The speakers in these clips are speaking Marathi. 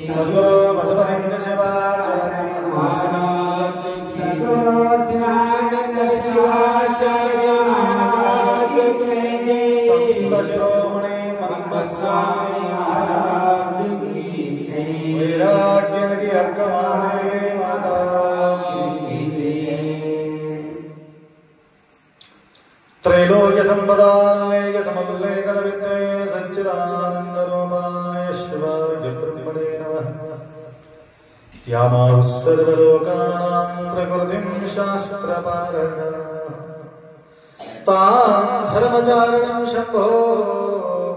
सद्गुरु बसवलिंग शिवाचार्य महाराज की ज्ञानानंद शिवाचार्य महाराज की संत शिरोमणि गोस्वामी महाराज की वैराग्य नदी अर्कमाने माता की त्रैलोक्य संपदालय समुल्लेख विद्ये सच्चिदानंद रूपाय शिवाय ब्रह्मणे नमः। यामां सर्वलोकानां प्रकृतिं शास्त्रपारणा तां धर्मचारिणीं शम्भो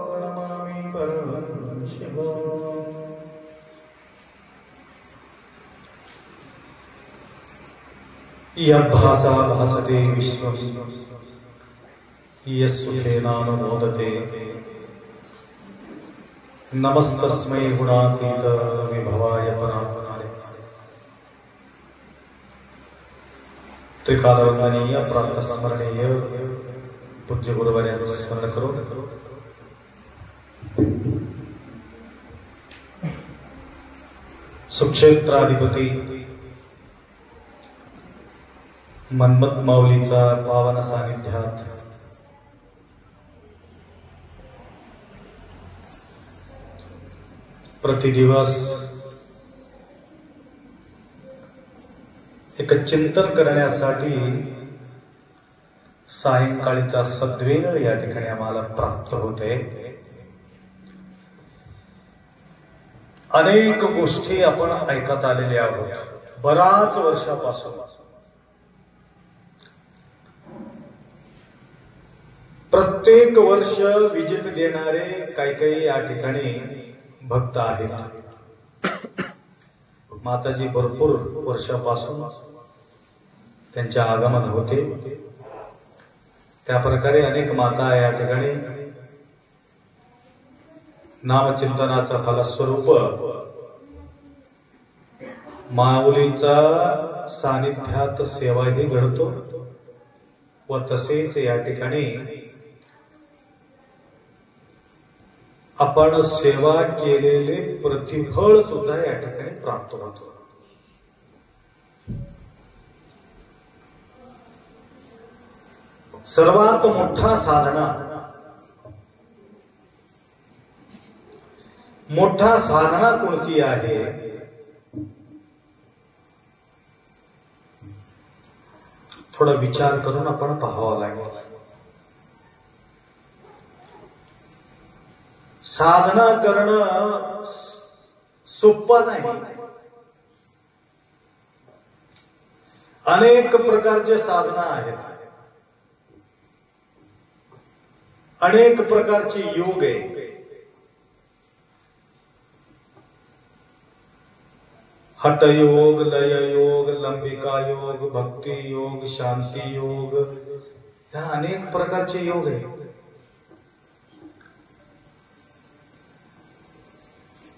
प्रणमामि परमं शिवो। यद्भासा भासते विश्वं यस्सुखेनानुमोदते नमस्तस्मै गुणातीत विभवाय परात्मने। त्रिकालवंदनीय प्रातस्मरणीय पूज्य गुरुवर्यांचे स्मरण करू। सुक्षेत्राधिपती मन्मथ माऊलीचा पावन सानिध्यात प्रतिदिवस एक चिंतन करण्यासाठी सायंकाळीचा सद्वेळ या ठिकाणी आम्हाला प्राप्त होते। अनेक गोष्टी आपण ऐकत आलेले आहोत बराच वर्षापासून। प्रत्येक वर्ष विजिट देणारे काही या ठिकाणी भक्त आहेत। माताजी भरपूर वर्षापासून त्यांचे आगमन होते। त्या प्रकारे अनेक माता या ठिकाणी नामचिंतनाचा फलस्वरूप माऊलीचा सानिध्यात सेवाही घडतो व तसेच या ठिकाणी आपण सेवा केलेले प्रतिफळ सुद्धा या ठिकाणी प्राप्त होतो। सर्वात मोठा साधना कोणती आहे? थोडा विचार करून आपण पाहावा लागेल। साधना करणं सोपं नाही। अनेक प्रकारचे साधना आहेत, अनेक प्रकारचे योग आहे। हठयोग, लय योग, लंबिका योग, भक्ती योग, शांती योग, ह्या अनेक प्रकारचे योग आहेत।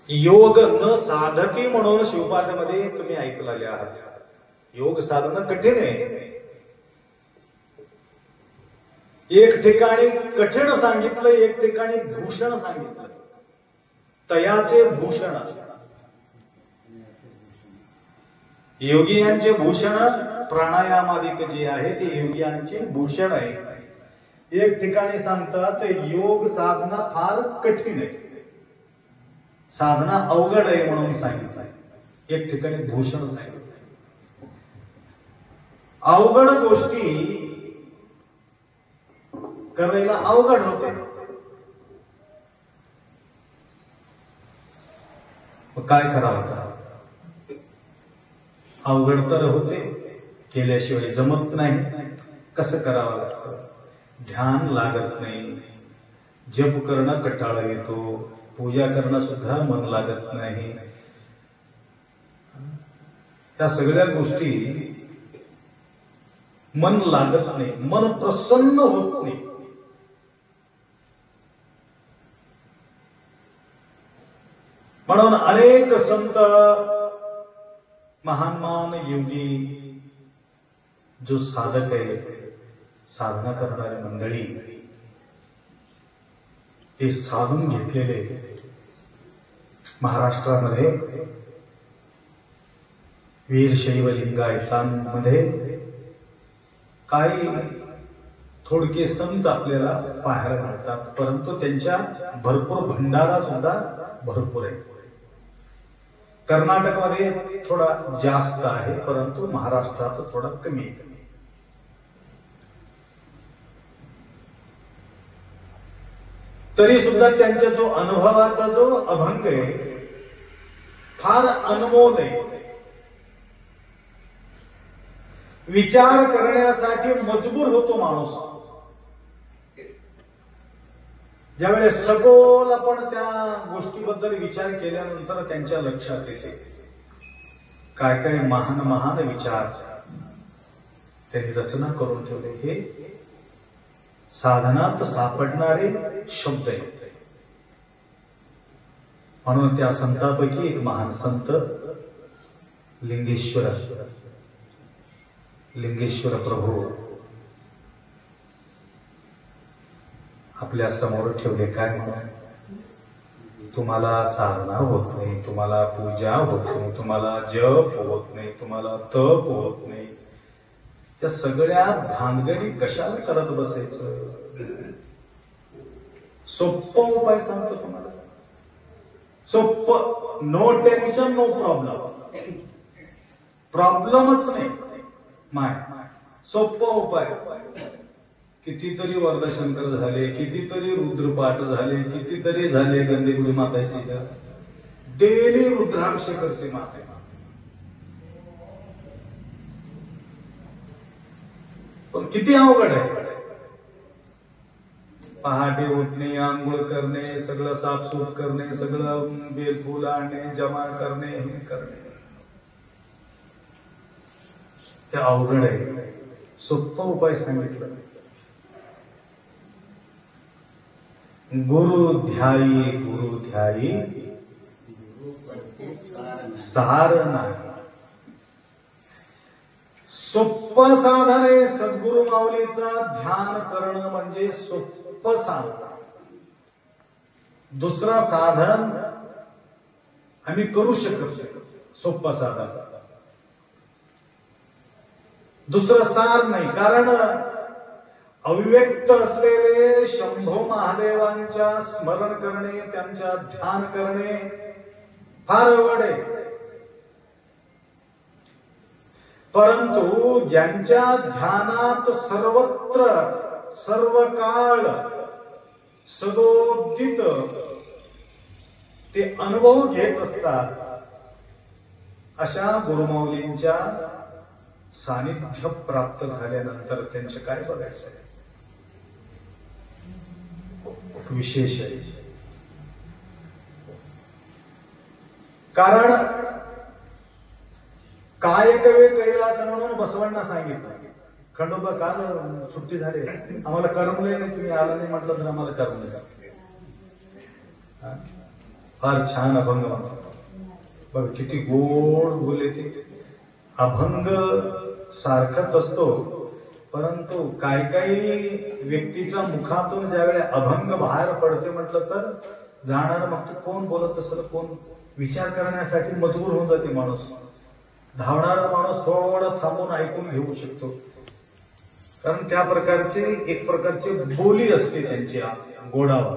योग न साधकी म्हणून शिवपाठामध्ये तुम्ही ऐकलेले आहात। योग साधना कठीण आहे। एक ठिकाणी कठीण सांगितलं, एक ठिकाणी भूषण सांगितलं। तयाचे भूषण, योगियांचे भूषण प्राणायामादिक जे आहे ते योगियांचे भूषण आहे। एक ठिकाणी सांगतात योग साधना फार कठीण आहे, साधना अवघड आहे म्हणून सांगितलं। एक ठिकाणी भूषण सांगितलं। अवघड गोष्टी करायला अवघड होते, मग काय करावं? अवघड तर होते, केल्याशिवाय जमत नाही। कसं करावं लागतं? ध्यान लागत नाही, जप करणं कंटाळा येतो, पूजा करणं सुद्धा मन लागत नाही। या सगळ्या गोष्टी मन लागत नाही, मन प्रसन्न होत नाही। म्हणून अनेक संत, महान योगी, जो साधक आहे, साधना करणारी मंडळी, हे साधून घेतलेले महाराष्ट्रामध्ये वीरशैव लिंगायतांमध्ये काही थोडके संत आपल्याला पाहायला मिळतात, परंतु त्यांच्या भरपूर भंडारा सुद्धा भरपूर आहे. कर्नाटकमध्ये थोडा जास्त आहे, परंतु महाराष्ट्रात थोडा कमी आहे. तरी सुद्धा त्यांच्या जो अनुभवाचा जो अभंग आहे फार अनमोल आहे. विचार करण्यासाठी मजबूर होतो माणूस. ज्यावेळेस सखोल आपण त्या गोष्टीबद्दल विचार केल्यानंतर त्यांच्या लक्षात येते काय काय महान महान विचार त्यांनी रचना करून ठेवले. हे साधनात सापडणारे शब्द आहेत. म्हणून त्या संतांपैकी एक महान संत लिंगेश्वर प्रभू आपल्या समोर ठेवले. काय म्हणून? तुम्हाला साधना होत नाही, तुम्हाला पूजा होत नाही, तुम्हाला जप होत नाही, तुम्हाला तप होत नाही, त्या सगळ्या भानगडी कशाला करत बसायचं? सोप्पा उपाय सांगतो तुम्हाला. सोप्प, नो टेन्शन नो प्रॉब्लेम. प्रॉब्लेमच नाही माय. सोप्पा उपाय. कितीतरी वर्धशंकर झाले, कितीतरी रुद्रपाठ झाले, कितीतरी झाले गंधेगुडी माताची. डेली रुद्राक्ष करते माता. पण किती अवघड आहे. पहाटे उठणे, आंघोळ करणे, सगळं साफसूफ करणे, सगळं बेलफूल आणणे, जमा करणे, हे करणे, ते अवघड आहे. सोप्पा उपाय सांगितलं. गुरु ध्यायी सार नाही. सोप्पं साधन आहे. सद्गुरु माऊलीचं ध्यान करणं म्हणजे सोप्पं साधन. दुसरा साधन आम्ही करू शकत. सोप्पं साधन दुसरं सार नाही. कारण अव्यक्त असलेले शंभो महादेवांच्या स्मरण करणे, त्यांच्या ध्यान करणे फार अवघड आहे. परंतु ज्यांच्या ध्यानात सर्वत्र सर्व काळ सदोदित ते अनुभव घेत असतात, अशा गुरुमाऊलींच्या सानिध्य प्राप्त झाल्यानंतर त्यांचे काय बघायचं? विशेष आहे. कारण कायकवे कैलास म्हणून बसवांना सांगितलं. खंडोबा काल सुट्टी झाली, आम्हाला करमले नाही, तुम्ही आला नाही म्हटलं तर आम्हाला करमले. फार छान अभंग म्हणतो बघ, किती गोड बोले ते. अभंग सारखाच असतो, परंतु काही व्यक्तीच्या मुखातून ज्यावेळेस अभंग बाहेर पडते म्हटलं तर जाणार मग ते कोण बोलत असेल, कोण विचार करण्यासाठी मजबूर होऊन जाते माणूस. धावणारा माणूस थोडं थांबून ऐकून घेऊ शकतो, कारण त्या प्रकारचे एक प्रकारची बोली असते त्यांची, गोडावा,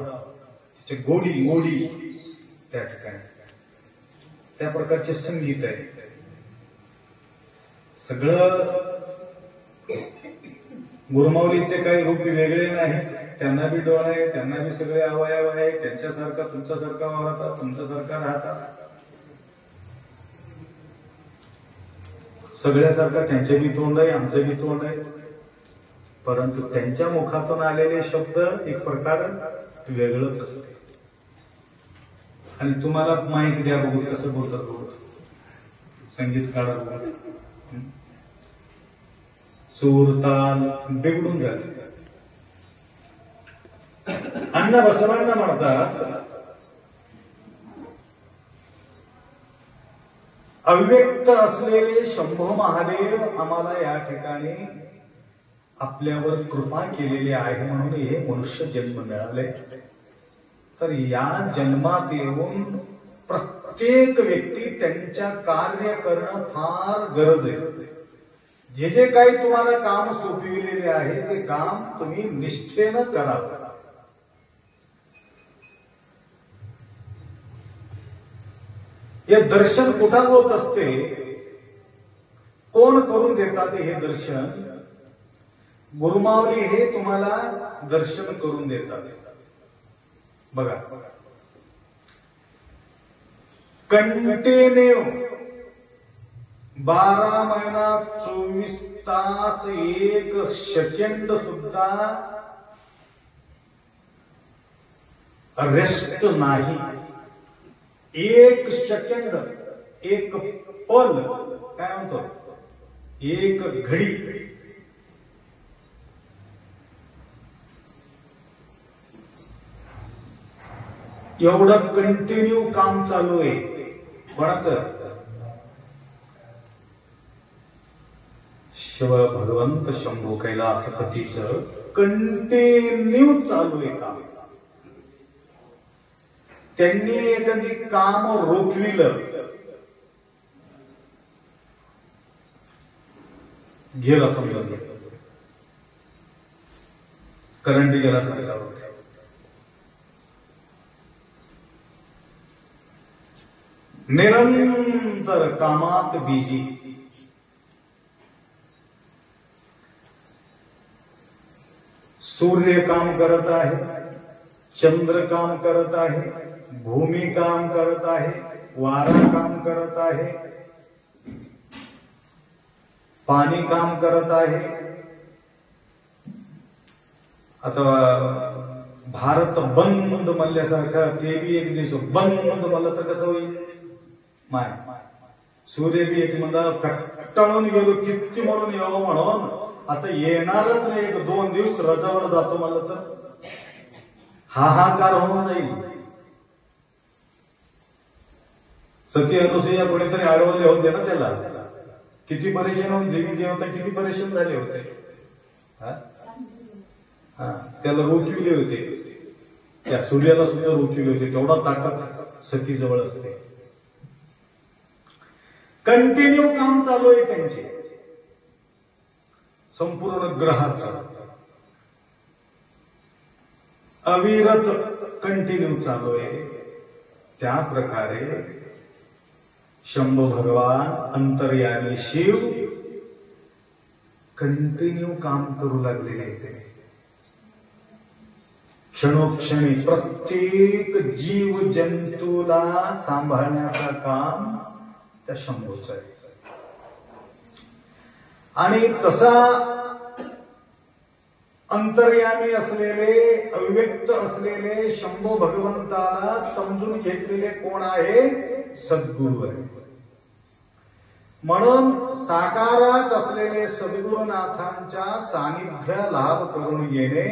त्याची गोडी त्या ठिकाणी, त्या प्रकारचे संगीत आहे. सगळं गुरुमाऊलीचे काही रूप वेगळे नाही. त्यांना बी डोळे आहे, त्यांना बी सगळे अवयव आहे. त्यांच्यासारखा तुमच्यासारखा वागतात, तुमच्यासारखा राहतात, सगळ्यासारखा त्यांचे बी तोंड आहे, आमचं बी तोंड आहे. परंतु त्यांच्या मुखातून आलेले शब्द एक प्रकार वेगळंच असते. आणि तुम्हाला माहिती द्या बघू कसं बोलतात संगीतकार. सूर ताल बिघडून जाते. अण्णा बसवांना म्हणतात, अव्यक्त असलेले शंभो महादेव आम्हाला या ठिकाणी आपल्यावर कृपा केलेली आहे, म्हणून हे मनुष्य जन्म मिळाले. तर या जन्मात येऊन प्रत्येक व्यक्ती त्यांच्या कार्य करणं फार गरज आहे. जे जे काही तुम्हाला काम सोपविलेले आहे ते काम तुम्ही निष्ठेनं करावं. हे दर्शन कुठं होत असते, कोण करून देतात हे दर्शन? गुरुमाऊली हे तुम्हाला दर्शन करून देतात. बघा, कंटिन्यू 12 महिना 24 तास 1 सेकंड सुद्धा रेस्ट नाही. 1 सेकंड, 1 पल, काय म्हणतो, 1 घडी एवढं कंटिन्यू काम चालू आहे. कोणाचं? शिव भगवंत शंभू कैलासपतीचं कंटिन्यू चालू आहे काम. त्यांनी एखादी काम रोखविलं, गेला समजा, करंट गेला समजा, निरंतर कामात बिजी. सूर्य काम करत आहे, चंद्र काम करत आहे, भूमी काम करत आहे, वारा काम करत आहे, पाणी काम करत आहे. आता भारत बंद म्हणल्यासारखं ते बी एक दिवस बंद म्हणलं तर कसं होईल? माय सूर्य बी एक म्हणला कट्टाळून गेलो, किती म्हणून यावं म्हणून आता येणारच नाही. 1-2 दिवस रजावर जातो म्हणलं तर हाहाकार होऊन जाईल. सती अनुसया कोणीतरी अडवले होते ना त्याला, किती परेशान होते. देवी देवता किती परेशान झाले होते. त्याला रोखविले होते, त्या सूर्याला सुद्धा रोखविले होते. तेवढा ताकद सती जवळ असते. कंटिन्यू काम चालू आहे त्यांचे, संपूर्ण ग्रहाचं अविरत कंटिन्यू चालू आहे. त्या प्रकारे शंभू भगवान अंतर्यामी शिव कंटिन्यू काम करू लागलेले आहेत. क्षणोक्षणी प्रत्येक जीव जंतूला सांभाळण्याचं काम त्या शंभूचं आहे. आणि तसा अंतर्यामी असलेले, अव्यक्त असलेले शंभू भगवंताला समजून घेतलेले कोण आहे? सद्गुरू आहे. म्हणून साकारात असलेले सद्गुरुनाथांच्या सानिध्य लाभ करून येणे.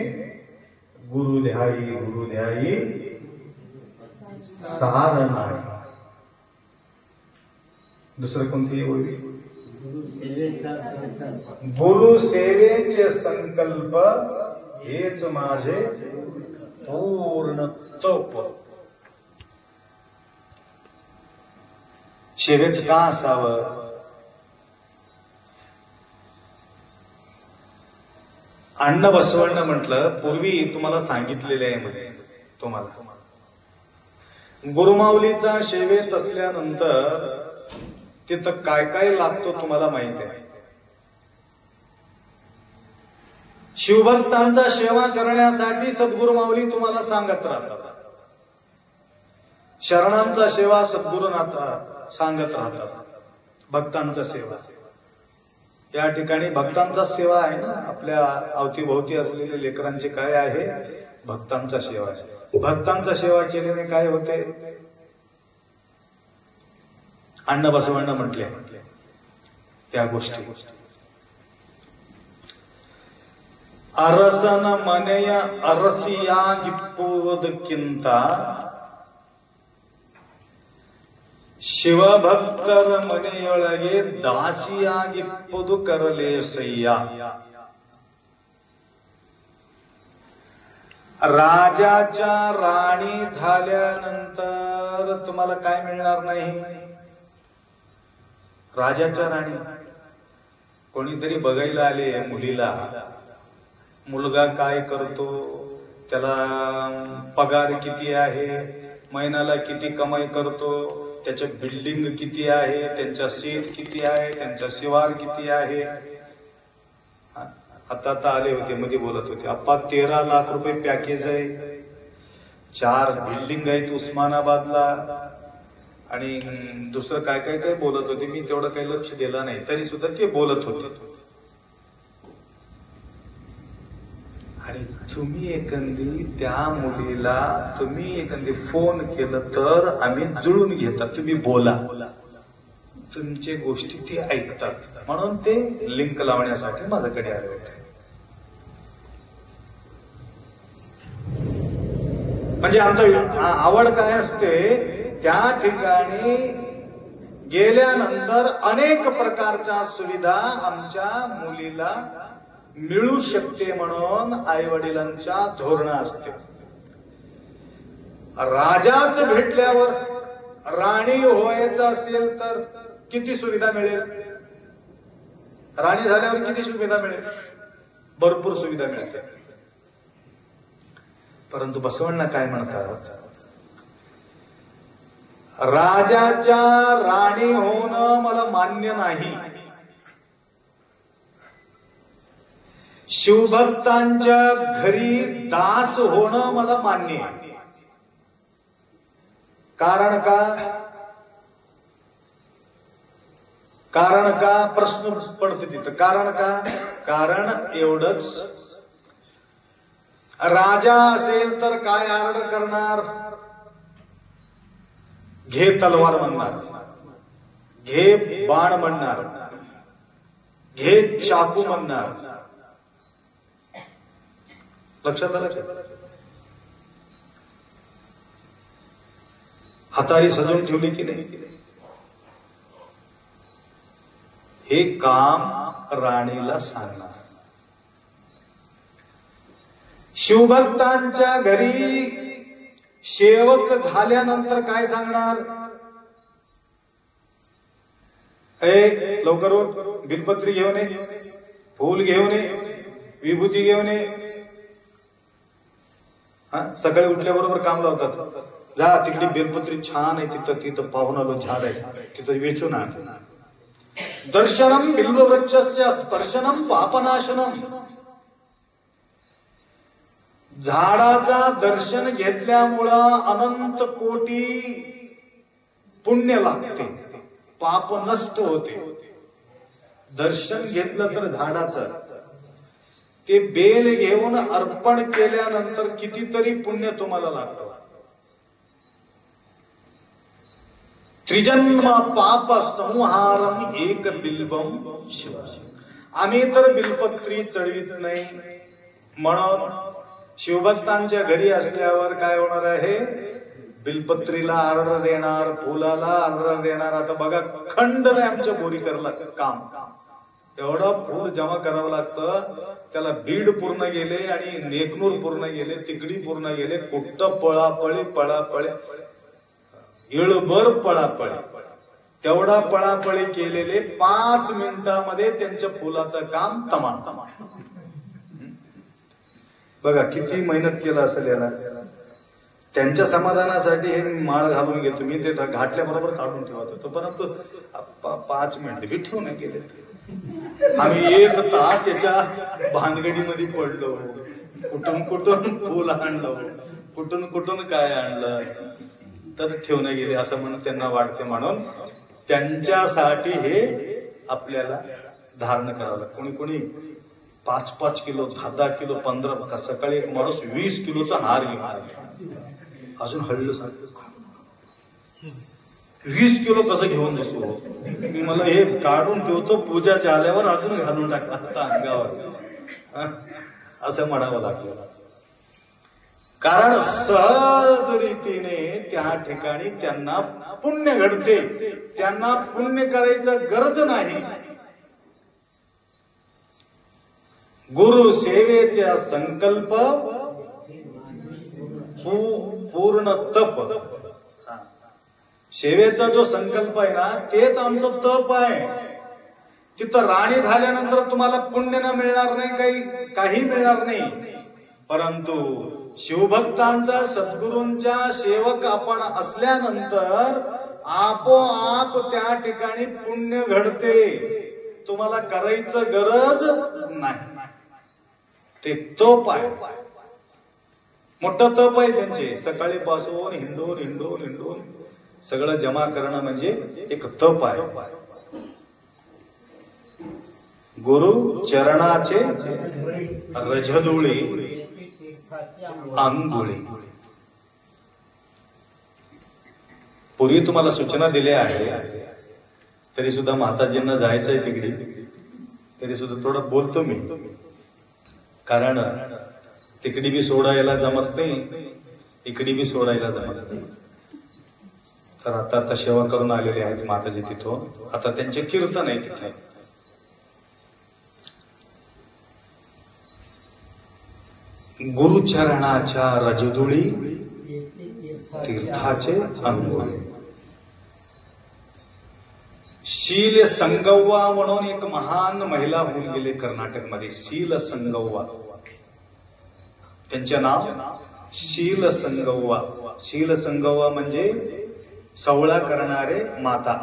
गुरुध्यायी गुरुध्यायी सार नाही. दुसरं कोणती होईल? गुरु सेवेचे संकल्प हेच माझे पूर्ण तप. सेवेत का असावं? अण्णा बसवण्ण म्हटलं, पूर्वी तुम्हाला सांगितलेले आहे म्हणे, तुम्हाला गुरुमाऊलीचा सेवेत असल्यानंतर तिथं काय काय लागतो तुम्हाला माहिती आहे. शिवभक्तांचा सेवा करण्यासाठी सद्गुरु माऊली तुम्हाला सांगत राहतात. शरणांचा सेवा सद्गुरुनाथ सांगत राहतात. भक्तांचा सेवा, या ठिकाणी भक्तांचा सेवा आहे ना. आपल्या अवतीभोवती असलेल्या लेकरांचे काय आहे? भक्तांचा सेवा आहे. भक्तांचा सेवा केल्याने काय होते? अण्णा बसवण्ण म्हटले त्या गोष्टी. अरसन मनेय अरसिया गिप्पोदक्किंता ಶಿವಭಕ್ತರ ಮನೆಯೊಳಗೆ ದಾಸಿಯಾಗಿಪ್ಪುದು ಕರಲೇಸಯ್ಯ. राजाच्या राणी झाल्यानंतर तर तुम्हाला काय मिळणार नाही? राजाच्या राणी. कोणीतरी बघायला आले मुलीला, मुलगा काय करतो, त्याला पगार किती आहे, महिन्याला किती कमाई करतो, त्याच्या बिल्डिंग किती आहे, त्यांच्या शेत किती आहे, त्यांचा शिवार किती आहे. आता आले होते, मध्ये बोलत होते, अप्पा 13 लाख रुपये पॅकेज आहे, 4 बिल्डिंग आहेत उस्मानाबादला, आणि दुसरं काय काय काय बोलत होते. मी तेवढं काही लक्ष दिलं नाही, तरी सुद्धा ते बोलत होते. आणि तुम्ही एखादी त्या मुलीला तुम्ही एखादी फोन केलं तर आम्ही जुळून घेतात, तुम्ही बोला, तुमचे गोष्टी ते ऐकतात. म्हणून ते लिंक लावण्यासाठी माझ्याकडे आले होते. म्हणजे आमचा आवड काय असते, त्या ठिकाणी गेल्यानंतर अनेक प्रकारच्या सुविधा आमच्या मुलीला मिळू शकते म्हणून आई वडिलांच्या धोरण असते. राजाच भेटल्यावर राणी व्हायचं असेल तर किती सुविधा मिळेल? राणी झाल्यावर किती सुविधा मिळेल? भरपूर सुविधा मिळते. परंतु बसवण्णा काय म्हणतात, राजाच्या राणी होणं मला मान्य नाही, शिवभक्तांच्या घरी दास होणं मला मान्य आहे. कारण का प्रश्न पडतो तिथं. कारण एवढंच, राजा असेल तर काय ऑर्डर करणार? घे तलवार म्हणणार, घे बाण म्हणणार, घे चाकू म्हणणार. लक्षात आलं? हाताळी सजवून ठेवली की नाही? हे काम राणीला सांगणार. शिवभक्तांच्या घरी सेवक झाल्यानंतर काय सांगणार? लवकर बिलपत्री घेऊन ये, फूल घेऊन ये, विभूती घेऊन ये. सकाळी उठल्याबरोबर काम लावतात, जा तिकडे बेलपत्री छान आहे, तिथं पाहून आलो, झाड आहे, तिथं वेचून आण. दर्शनम बिल्ववृक्षस्य स्पर्शनम पापनाशनम. झाडाचा दर्शन घेतल्यामुळं अनंत कोटी पुण्य लागते, पाप नष्ट होते. दर्शन घेतलं तर झाडाचं, ते बेल घेऊन अर्पण केल्यानंतर कितीतरी पुण्य तुम्हाला लागतं. त्रिजन्म पाप संहारम एक बिल्बम शिव. आम्ही तर बिलपत्री चढवीत नाही. म्हणून शिवभक्तांच्या घरी असल्यावर काय होणार आहे? बिलपत्रीला ऑर्डर देणार, फुलाला ऑर्डर देणार. आता बघा, खंड नाही आमच्या बोरीकरला काम, एवढं फूल जमा करावं लागतं. त्याला बीड पूर्ण गेले आणि नेकनूर पूर्ण गेले, तिकडी पूर्ण गेले, कुठं पळापळी इळभर पळापळी. तेवढा पळापळी केलेले 5 मिनिटांमध्ये त्यांच्या फुलाचं काम तमाम. बघा किती मेहनत केलं असेल याला. त्यांच्या समाधानासाठी हे माळ घालून घेतो मी, ते घातल्याबरोबर काढून ठेवत होतो, परंतु 5 मिनिट बी ठेवून गेले. आम्ही 1 तास याच्या भानगडीमध्ये पडलो. कुठून फुल आणलं, कुठून काय आणलं, तर ठेवणं गेले असं म्हणून त्यांना वाटते. म्हणून त्यांच्यासाठी हे आपल्याला धारण करावं लागतं. कोणी 5-5 किलो, 10-10 किलो, 15. सकाळी एक माणूस 20 किलोचा हार घेऊन अजून हळलं सांगतो, 20 किलो कसं घेऊन बसू? मी मला हे काढून ठेवतो, पूजा झाल्यावर अजून घालून टाकला अंगावर, असं म्हणावं लागलं. कारण सहज रीतीने त्या ठिकाणी त्यांना पुण्य घडते. त्यांना पुण्य करायचं गरज नाही. गुरु सेवेचा संकल्प पूर्ण तप. सेवेचा जो संकल्प आहे ना तेच आमचं तप आहे. तिथं राणी झाल्यानंतर तुम्हाला पुण्य न मिळणार नाही, काही मिळणार नाही, परंतु शिवभक्तांचा सद्गुरूंच्या सेवक आपण असल्यानंतर आपोआप त्या ठिकाणी पुण्य घडते. तुम्हाला करायचं गरज नाही. ते तप आहे, मोठं तप आहे त्यांचे. सकाळी पासून हिंडून हिंडून हिंडून सगळं जमा करणं म्हणजे एक तप आहे. गुरु चरणाचे रजधुळी अंगुळी. पूर्वी तुम्हाला सूचना दिल्या आहे, तरी सुद्धा माताजींना जायचंय तिकडे, तरी सुद्धा थोडं बोलतो मी, कारण तिकडी बी सोडायला जमत नाही, इकडी बी सोडायला जमत नाही. तर आता सेवा करून आलेले आहेत माताजी तिथं. आता त्यांचे कीर्तन आहे तिथे. गुरुचरणाच्या रजधुळी तीर्थाचे अंगुळी. शील संगव्वा म्हणून एक महान महिला होऊन गेले कर्नाटकमध्ये. शील संगव्वा, त्यांचे नाव शील संगव्वा. शील संगव्वा म्हणजे सवळा करणारे माता.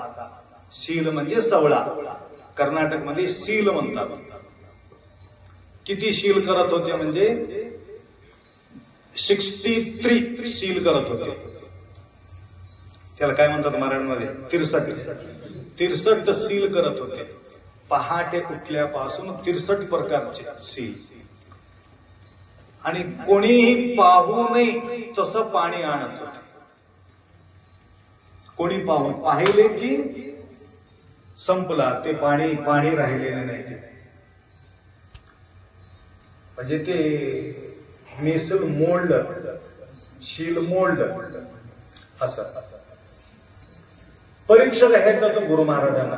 शील म्हणजे सवळा, कर्नाटकमध्ये शील म्हणतात. किती शील करत होते म्हणजे 63 शील करत होते. त्याला काय म्हणतात मराठीमध्ये? 63 शील करत होते. पहाटे उठल्यापासून 63 प्रकारचे शील. आणि कोणीही पाहू नये तसं पाणी आणत होते. कोणी पाहिले की संपला, ते पाणी राहिलेले नाही. म्हणजे ते मिसल मोल्ड, शील मोल्ड असं. परीक्षा घ्यायचा तो गुरु महाराजांना.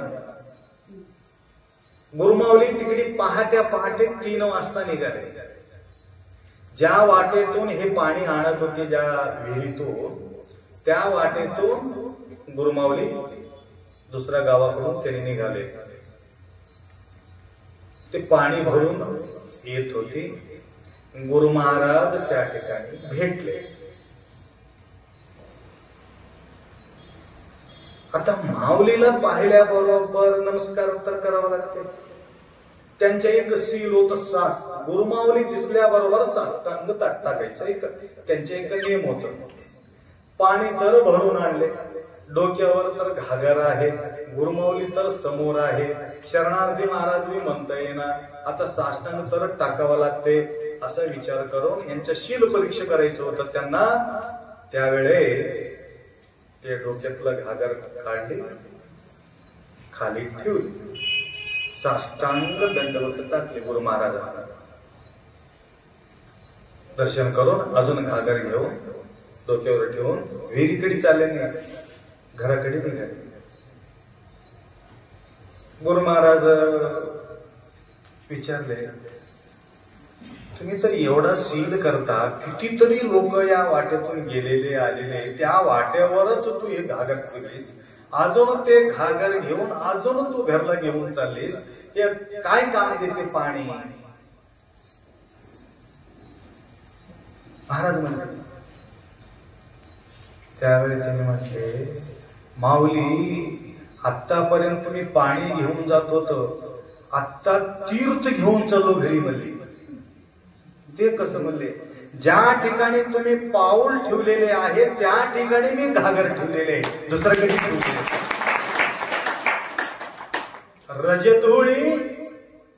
गुरुमाऊली तिकडे पहाटे 3 वाजता निघाले. ज्या वाटेतून हे पाणी आणत होते, ज्या विहिरीतून, त्या वाटेतून गुरुमाऊली दुसऱ्या गावाकडून त्यांनी निघाले. ते पाणी भरून येत होते. गुरु महाराज त्या ठिकाणी भेटले. आता माऊलीला पाहिल्याबरोबर नमस्कार तर करावा लागते. त्यांच्या एक शील होत सास. गुरुमाऊली दिसल्याबरोबर साष्टांग ताट टाकायचं एक त्यांचे एक नियम होत. पाणी तर भरून आणले, डोक्यावर तर घागर आहे, गुरुमाऊली तर समोर आहे, शरणार्थी महाराज मी म्हणता येणार, आता साष्टांग तर टाकावं लागते, असा विचार करून यांच्या शील परीक्षा करायचं होतं त्यांना. त्यावेळे ते डोक्यातलं घागर काढली, खाली ठेवली, साष्टांग दंडवत टाकले. गुरु महाराजांना दर्शन करून अजून घागर घेऊन डोक्यावर ठेवून विहिरीकडे चालले नाही, घराकडे निघाले. गुरु महाराज विचारले, तुम्ही तर एवढा शील करता, कितीतरी लोक या वाटेतून गेलेले आलेले, त्या वाटेवरच तू हे घागर ठेवलीस, अजून ते घागर घेऊन अजून तू घरला घेऊन चाललीस, हे काय काम देते पाणी? महाराज म्हणले. त्यावेळी त्यांनी म्हटले, माऊली आतापर्यंत मी पाणी घेऊन जात होतो, आत्ता तीर्थ घेऊन चाललो घरी म्हणले. ते कसं म्हणले? ज्या ठिकाणी तुम्ही पाऊल ठेवलेले आहे त्या ठिकाणी मी घागर ठेवलेले, दुसरं कधी ठेवलेले. रजधुळी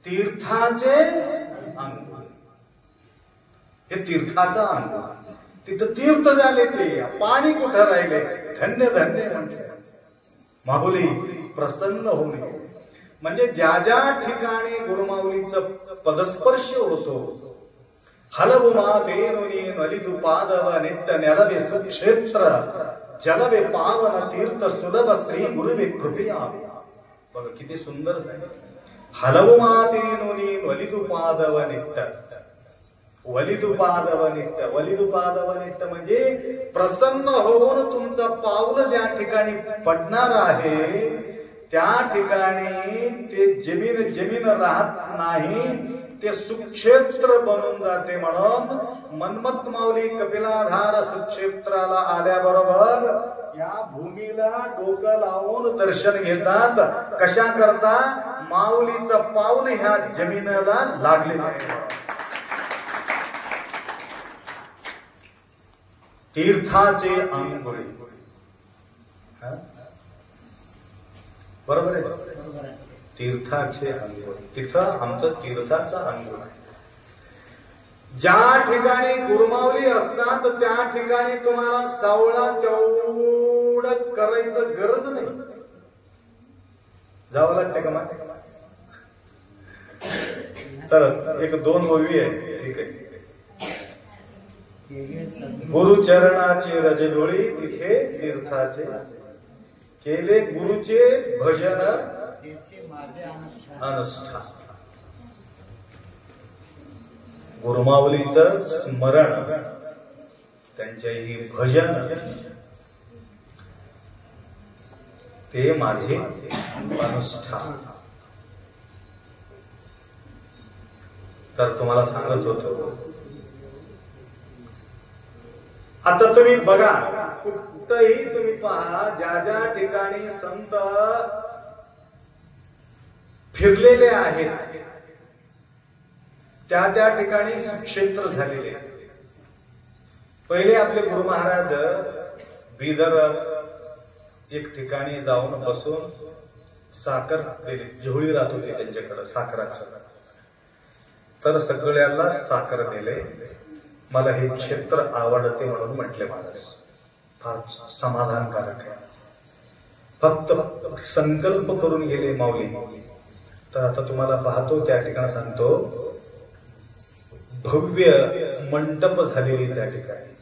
तीर्थाचे अंग, हे तीर्थाचा अंग. तिथं तीर्थ झाले, ते पाणी कुठं राहिले? धन्य धन्य म्हणते. माऊली प्रसन्न होणे म्हणजे ज्या ज्या ठिकाणी गुरुमाऊलीचं पदस्पर्श होतो, हलवु मातेनुनी नलिदु पादव निट्ट नेलवे सुक्षेत्र जलवे पावन तीर्थ सुलभ श्री गुरुवे कृपया. बघा किती सुंदर आहे. हलवु मातेनुनी नलिदु पादव निट्ट, वलिदुपादवनिट्ट. वलिदुपादवनिट्ट म्हणजे प्रसन्न होऊन तुमचं पाऊल ज्या ठिकाणी पडणार आहे त्या ठिकाणी ते जमीन राहत नाही, ते सुक्षेत्र बनून जाते. म्हणून मन्मथ माऊली कपिलाधार सुक्षेत्राला आल्याबरोबर या भूमीला डोकं लावून दर्शन घेतात. कशा करता? माऊलीचं पाऊल ह्या जमिनीला लागले आहे. तीर्थाचे अंघोळी. बरोबर आहे? तीर्थाचे अंघोळ. तिथं आमचं तीर्थाचा अंघोळ आहे. ज्या ठिकाणी गुरुमाऊली असतात त्या ठिकाणी तुम्हाला सावळा तेवढं करायचं गरज नाही. जावं लागते का माहिती? तर एक दोन ओवी आहे. ठीक आहे. गुरुचरणाची रजधुळी तिथे तीर्थाचे केले गुरुचे भजन अनुष्ठान. गुरुमाऊलीचं स्मरण, त्यांच्याही भजन ते माझे अनुष्ठान. तर तुम्हाला सांगत होतो, आता तुम्ही बघा कुठंही तुम्ही पहा, ज्या ज्या ठिकाणी संत फिरलेले आहेत त्या त्या ठिकाणी सुक्षेत्र झालेले. पहिले आपले गुरु महाराज बिदर एक ठिकाणी जाऊन बसून साखर दिली. झोळी राहत होती त्यांच्याकडे साखराचं. तर सगळ्यांना साखर दिले. मला हे क्षेत्र आवडते म्हणून म्हटले महाराज. फार समाधानकारक आहे. फक्त संकल्प करून गेले माऊली. तर आता तुम्हाला पाहतो त्या ठिकाणी सांगतो, भव्य मंडप झालेली त्या ठिकाणी.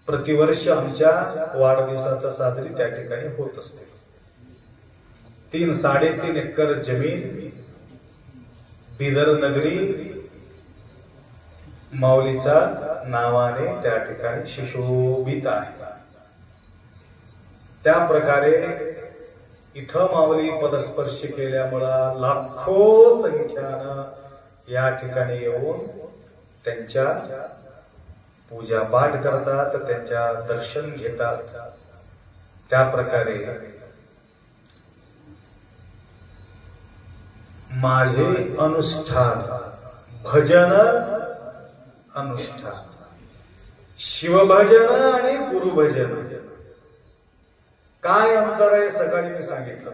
प्रतिवर्ष आमच्या वाढदिवसाचा साजरी त्या ठिकाणी होत असते. 3-3.5 एकर जमीन बिदर नगरी माऊलीच्या नावाने त्या ठिकाणी सुशोभित आहे. त्या प्रकारे इथं माऊली पदस्पर्श केल्यामुळं लाखो संख्यानं या ठिकाणी येऊन त्यांच्या पूजा पाठ करतात, त्यांच्या दर्शन घेतात. त्या प्रकारे माझे अनुष्ठान भजन अनुष्ठान, शिवभजन आणि गुरुभजन काय अंतर आहे? सकाळी मी सांगितलं.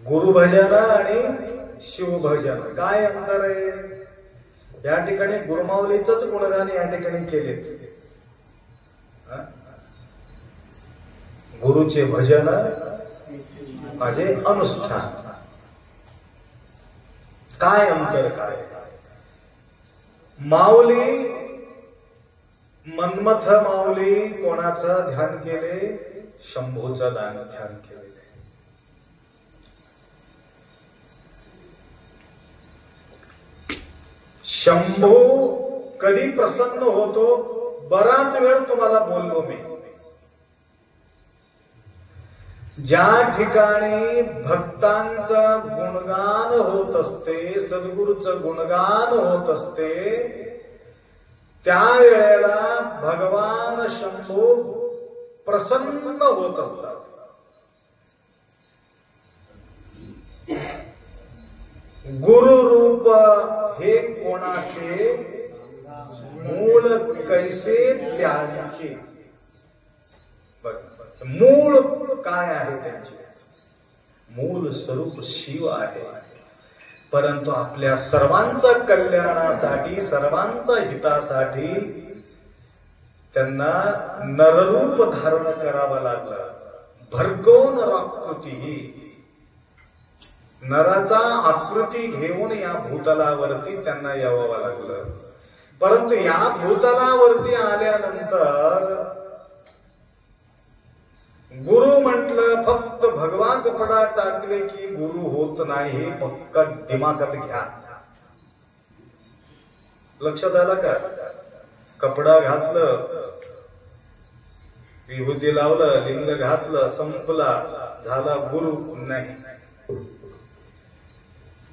गुरुभजन आणि शिवभजन काय अंतर आहे? या ठिकाणी गुरुमाऊलीच गुणगान या ठिकाणी केलेत. गुरुचे भजन माझे अनुष्ठान. काय अंतर काय? माऊली मन्मथ माऊली कोणाचं ध्यान केले? शंभूचं ध्यान केले. शंभू कधी प्रसन्न होतो? बराच वेळ तुम्हाला बोललो मी. ज्या ठिकाणी भक्तांचं गुणगान होत असते, सद्गुरूचं गुणगान होत असते, त्यावेळेला भगवान शंभू प्रसन्न होत असतात. गुरुरूप हे कोणाचे? मूळ कैसे त्यांचे. मूळ काय आहे त्यांचे? मूळ स्वरूप शिव आहे. परंतु आपल्या सर्वांच्या कल्याणासाठी, सर्वांच्या हितासाठी त्यांना नररूप धारण करावं लागलं. भर्गो नराकृती, नराचा आकृती घेऊन या भूतलावरती त्यांना यावं लागलं. परंतु या भूतलावरती आल्यानंतर गुरु म्हटलं, फक्त भगवा कपडा टाकले की गुरु होत नाही, हे पक्का दिमागात घ्या. लक्षात आला का? कपडा घातलं, विभूती लावलं, लिंग घातलं, संपला, झाला गुरु नाही.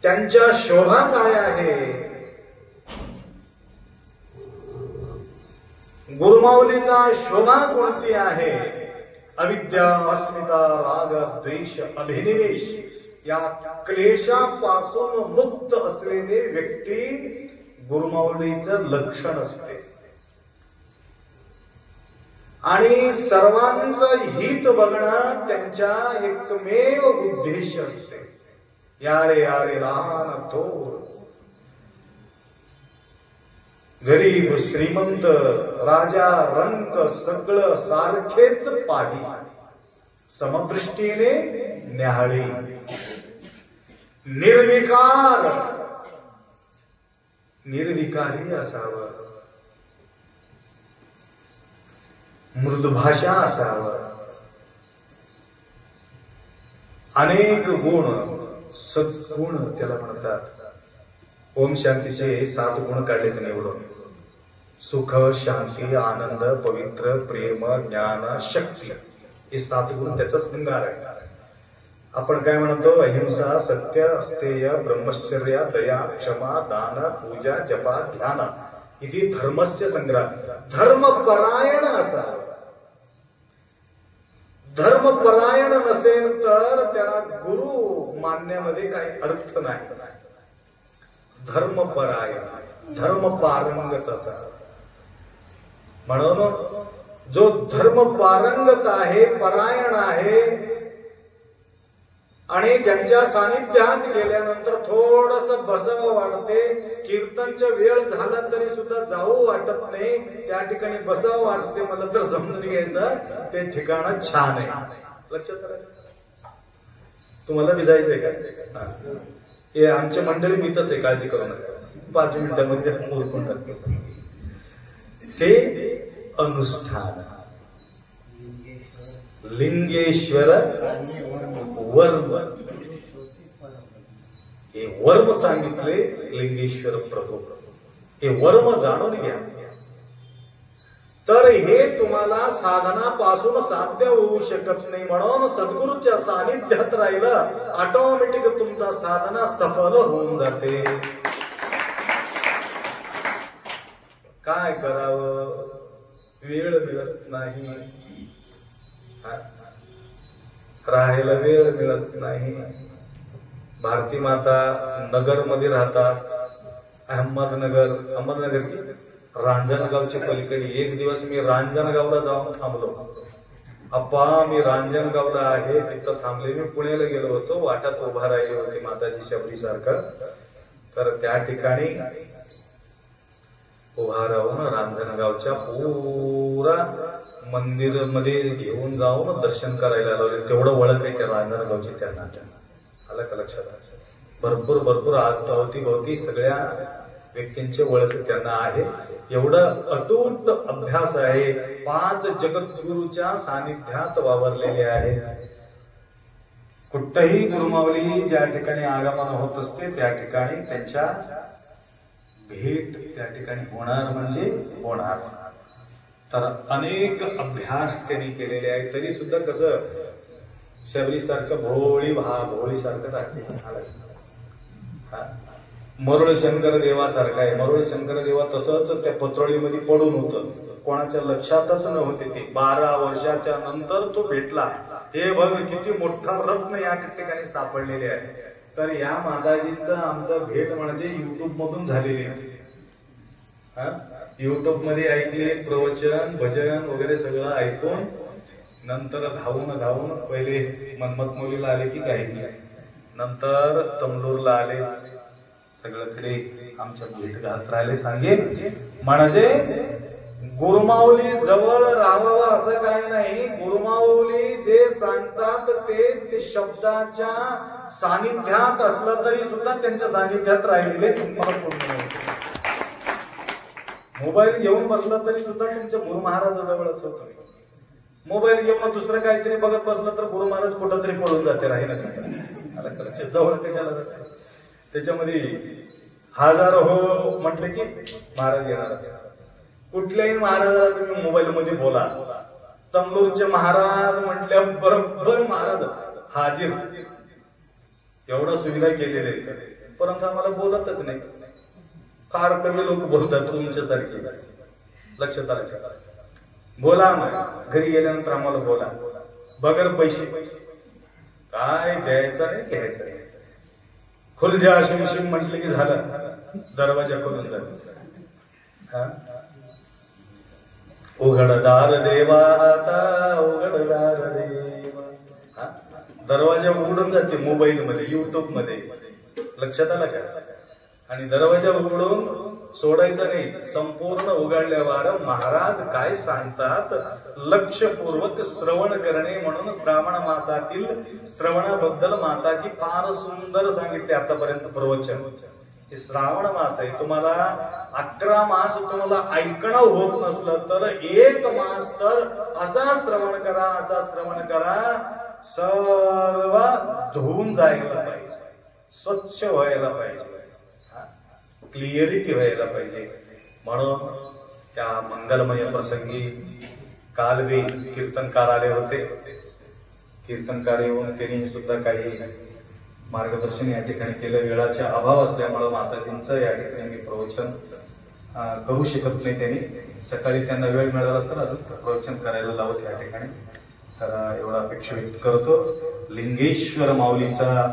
त्यांच्या शोभा काय आहे? गुरुमाऊलीचा शोभा कोणती आहे? अविद्या, अस्मिता, राग, द्वेष, अभिनिवेश या क्लेशापासून मुक्त असलेले व्यक्ती गुरुमाऊलीचं लक्षण असते. आणि सर्वांचं हित बघणं त्यांच्या एकमेव उद्देश असते. यारे यारे लहान थोर, गरीब श्रीमंत, राजा रंक सगळं सारखेच पाही, समदृष्टीने न्याहाळी, निर्विकार, निर्विकारी असावं, मृदुभाषा असावं, अनेक गुण, सद्गुण त्याला म्हणतात. ओम शांतीचे 7 गुण काढले त्याने एवढं. सुख, शांती, आनंद, पवित्र, प्रेम, ज्ञान, शक्ती, हे 7 गुण त्याचा शृंगार आहे. आपण काय म्हणतो? अहिंसा, सत्य, अस्तेय, ब्रह्मचर्य, दया, क्षमा, दान, पूजा, जपा, ध्यान, इथे धर्मस्य संग्राम. धर्मपरायण असावं. धर्मपरायण नसेल तर त्याला गुरु मानण्यामध्ये काही अर्थ नाही. धर्मपरायण, धर्मपारंगत असावं. म्हणून जो धर्मपारंगत आहे, परायण आहे, आणि ज्यांच्या सानिध्यात गेल्यानंतर थोडस बसावं वाटते, कीर्तनच्या वेळ झाला तरी सुद्धा जाऊ वाटत नाही, त्या ठिकाणी बसावं वाटते, मला तर समजून घ्यायचं ते ठिकाण छान आहे. लक्षात आलं? तुम्हाला बी जायचंय का? हे आमच्या मंडळी भीतच आहे, काळजी करू नका, 5 मिनिटांमध्ये उरकून टाकतो. ते अनुष्ठान, लिंगेश्वर वर्म, हे वर्म सांगितले लिंगेश्वर प्रभू. हे वर्म जाणून घ्या. तर हे तुम्हाला साधनापासून साध्य होऊ शकत नाही. म्हणून सद्गुरूच्या सानिध्यात राहिलं, ऑटोमॅटिक तुमचा साधना सफल होऊन जाते. काय करावं? वेळ मिळत नाही, राहायला वेळ मिळत नाही. भारती माता नगर मध्ये राहतात, अहमदनगर की रांजणगावच्या पलीकडे. एक दिवस मी रांजणगावला जाऊन थांबलो. अप्पा मी रांजणगावला आहे, तिथं थांबले. मी पुण्याला गेलो होतो, वाटात उभा राहिली होती माताजी शबरी सारखं. तर त्या ठिकाणी उभा राहून रांजणगावच्या पुरा मंदिर मध्ये घेऊन जाऊन दर्शन करायला लावले. तेवढं ओळख आहे त्या रांजणगावची त्यांना. आलं का लक्षात? भरपूर अवती सगळ्या व्यक्तींचे ओळख त्यांना आहे. एवढं अतूट अभ्यास आहे. 5 जगद्गुरूच्या सानिध्यात वावरलेले आहे. कुठही गुरुमावली ज्या ठिकाणी आगमन होत असते त्या ठिकाणी त्यांच्या भेट त्या ठिकाणी होणार म्हणजे होणार. तर अनेक अभ्यास त्यांनी केलेले आहे. तरी सुद्धा कसं शबरी सारखं भोळी सारखं दाखते. मरुळ शंकर देवासारखा आहे. मरुळ शंकर देवा तसंच त्या पत्रोळीमध्ये पडून होतं, कोणाच्या लक्षातच नव्हते. ते 12 वर्षाच्या नंतर तो भेटला. हे बघ किती मोठा रत्न या ठिकाणी सापडलेले आहे. तर या माताजींचं आमचं भेट म्हणजे युट्यूब मधून झालेली आहे. युट्यूब मध्ये ऐकले, प्रवचन भजन वगैरे सगळं ऐकून नंतर धावून पहिले मनमतमौलीला आले की काही नाही, नंतर तमलूरला आले. सगळीकडे आमच्या भेट घालत राहिले. सांगे म्हणजे गुरुमाऊली जवळ राहावं असं काही नाही. गुरुमाऊली जे सांगतात ते शब्दाच्या सानिध्यात असलं तरी सुद्धा त्यांच्या सानिध्यात राहिलेले तुम्हाला पूर्ण. मोबाईल घेऊन बसला तरी सुद्धा तुमच्या गुरु महाराजाजवळच होतो. मोबाईल घेऊन दुसरं काहीतरी बघत बसलं तर गुरु महाराज कुठंतरी पळून जाते, राहील जवळ कशाला जाते. त्याच्यामध्ये हजार हो म्हटलं की महाराज येणार. कुठल्याही महाराजाला तुम्ही मोबाईल मध्ये बोला, तंदूरचे महाराज म्हटल्या बरोबर महाराज हाजीर. एवढा सुविधा केलेल्या आहेत, परंतु आम्हाला बोलतच नाही. फार कमी लोक बोलतात तुमच्यासारखे. लक्षात आलं का? बोला मग घरी गेल्यानंतर आम्हाला बोला, बगर पैसे काय द्यायचं नाही घ्यायचं नाही. खुलजा शिमशिम म्हटलं की झालं, दरवाजा खोलून झाला. उघडदार देवा आता उघडदार देवा. दरवाजा उघडून जाते मोबाईल मध्ये, युट्यूब मध्ये. लक्षात आलं का? आणि दरवाजा उघडून सोडायचा नाही, संपूर्ण उघडल्यावर महाराज काय सांगतात लक्षपूर्वक श्रवण करणे. म्हणून श्रावण मासातील श्रवणाबद्दल माताजी फार सुंदर सांगितले आतापर्यंत प्रवचन. हे श्रावण मास आहे, तुम्हाला 11 मास तुम्हाला ऐकणं होत नसलं तर 1 मास तर असा श्रवण करा, असा श्रवण करा, सर्व धुवून जायला पाहिजे, स्वच्छ व्हायला पाहिजे, क्लिअरिटी व्हायला पाहिजे. म्हणून त्या मंगलमय प्रसंगी कालवे कीर्तनकार आले होते. कीर्तनकार येऊन त्यांनी सुद्धा काही मार्गदर्शन या ठिकाणी केलं. वेळाचा अभाव असल्यामुळे माताजींचं या ठिकाणी मी प्रवचन करू शकत नाही. त्यांनी सकाळी त्यांना वेळ मिळाला तर अजून प्रवचन करायला लावत या ठिकाणी. तर एवढा अपेक्षा व्यक्त करतो. लिंगेश्वर माऊलीचा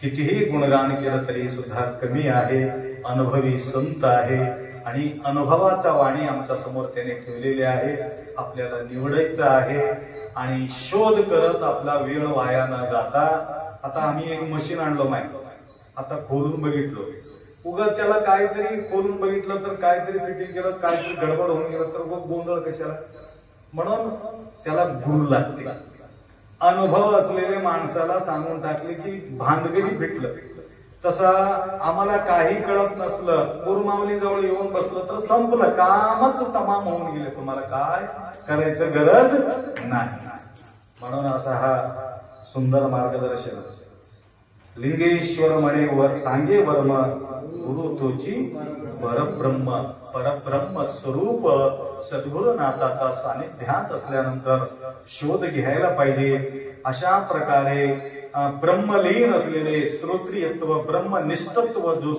कितीही गुणगान केलं तरी सुद्धा कमी आहे. अनुभवी संत आहे आणि अनुभवाचा वाणी आमच्या समोर त्याने ठेवलेली आहे. आपल्याला निवडायचं आहे आणि शोध करत आपला वेळ वाया न जाता. आता आम्ही एक मशीन आणलो माहिती, आता खोलून बघितलो, उगा त्याला काहीतरी खोलून बघितलं तर काहीतरी फिटिंग केलं, काहीतरी गडबड होऊन गेलं तर गोंधळ कशाला. म्हणून त्याला गुरु लागते. अनुभव असलेल्या माणसाला सांगून टाकले की भानगडी फिटलं. तसं आम्हाला काही कळत नसलं, गुरुमाऊली जवळ येऊन बसलं तर संपलं, कामच तमाम होऊन गेले. तुम्हाला काय करायचं गरज नाही. म्हणून असा हा सुंदर मार्गदर्शन. लिंगेश्वर म्हणे वर सांगे वर्म, गुरु तोची परब्रह्म. परब्रह्म स्वरूप सद्गुरुनाथाचा सानिध्यात असल्यानंतर शोध घ्यायला पाहिजे. अशा प्रकारे ब्रह्मलीन असलेले श्रोत्रियत्व ब्रह्मनिष्ठत्व जो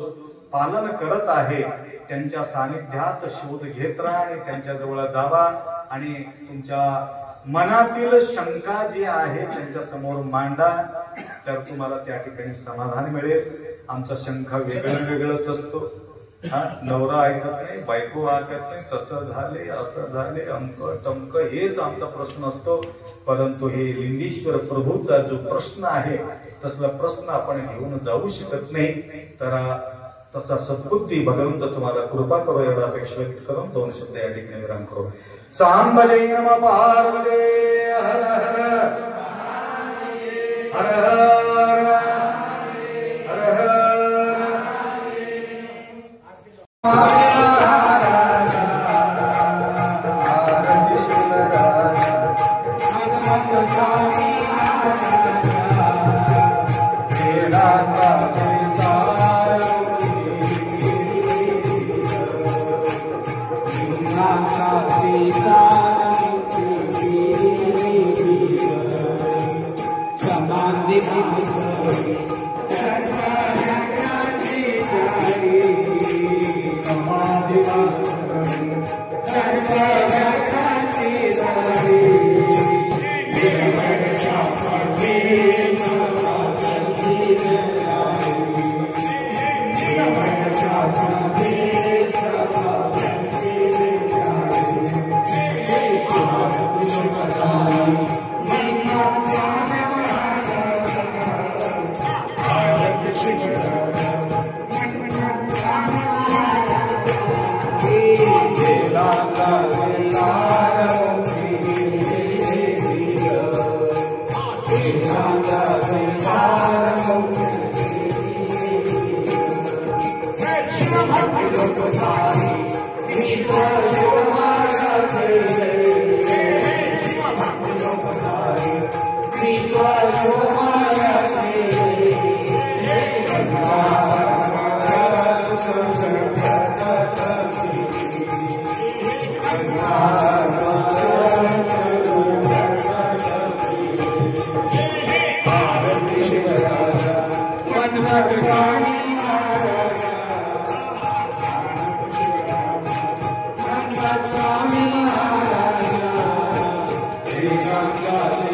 पालन करत आहे त्यांच्या सानिध्यात शोध घेत राहा आणि त्यांच्या जवळ जावा आणि तुमच्या मनातील शंका जी आहे त्यांच्या समोर मांडा, तर तुम्हाला त्या ठिकाणी समाधान मिळेल. आमचा शंका वेगळं वेगळंच असतो. नवरा ऐकत नाही, बायको ऐकत नाही, तसं झाले, असं झाले, अंक टमक, हेच आमचा प्रश्न असतो. परंतु हे लिंगेश्वर प्रभूचा जो प्रश्न आहे तसला प्रश्न आपण घेऊन जाऊ शकत नाही. तर तसा सद्बुद्धी भगवंत तुम्हाला कृपा करो एवढा अपेक्षा व्यक्त करून 2 शब्द या ठिकाणी विराम करू. सांबजे नमः पार्वते हर हर हर हर हर हर. Vedanta